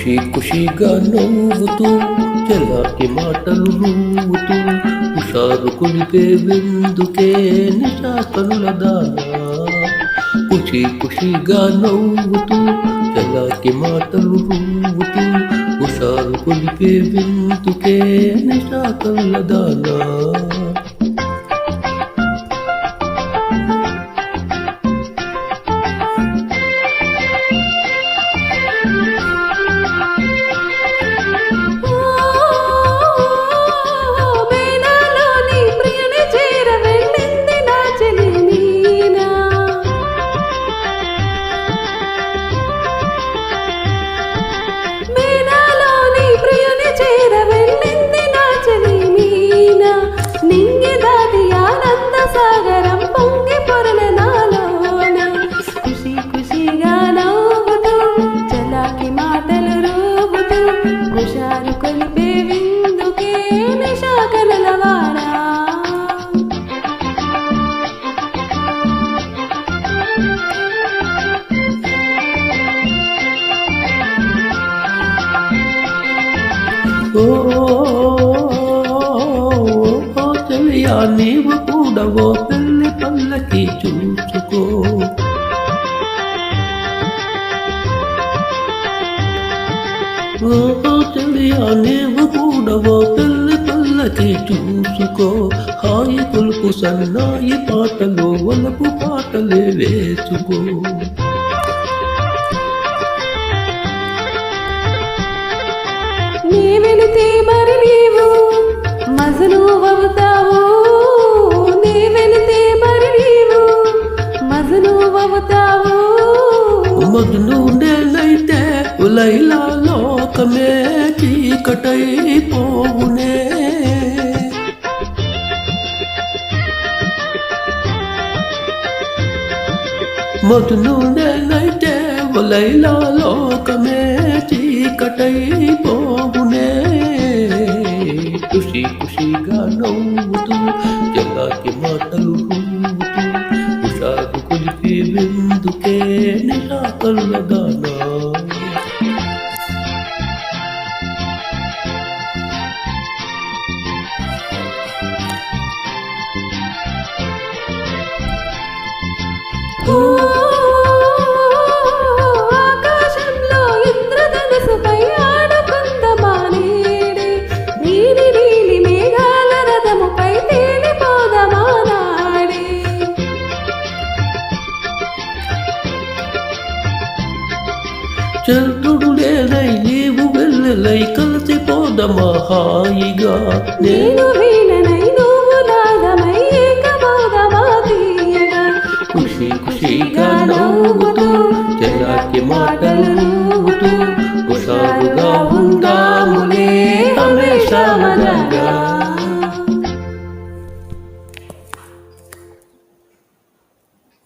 ఖుషి ఖుషిగా నవ్వుతూ చలాకి మాటలు నవ్వుతూ హుషారు కొలిపే విందుకే నిశా కనుల దానా. ఖుషి ఖుషిగా నవ్వుతూ చలాకి మాటలు నవ్వుతూ హుషారు కొలిపే విందుకే నిశా కనుల దానా. హుషారు కొలిపే విందుకే నిశా కనుల వానా. ఓ చెలియా నీవు కూడా ఓ పెళ్లి పల్లకి చూసుకో. ఓ చెలియా నీవు కూడా ఓ పెళ్లి పల్లకి చూసుకో. హాయి కొలుపు సన్నాయి పాటలు వలపు పాటలే వేసుకో. నీ వెళితే మరి నీవు మజను అవుతావు. నీ వెళితే మరి నీవు మజను అవుతావు. మజను నేనైతే లైలా లోకమే చీకటైపోవునే. మజను నేనైతే లైలా లోకమే చీకటైపోవునే. ఖుషి ఖుషిగా నవ్వుతూ చలాకి మాటలు నవ్వుతూ హుషారు కొలిపి విందుకే నిశా కనుల దానా. ఆకాశంలో ఇంద్రధనుసుపై ఆడుకుందమా నేడే. నీలి నీలి మేఘాల రథముపై తేలిపోదమా నాడే. చంద్రుడు లేదై నీవు వెళ్ళలై కలిసిపోదమా హాయిగా. నేను వీణనై నువ్వు నాదమై ఏకమౌదమా తీయగా. ఖుషి ఖుషిగా నవ్వుతూ చలాకి మాటలు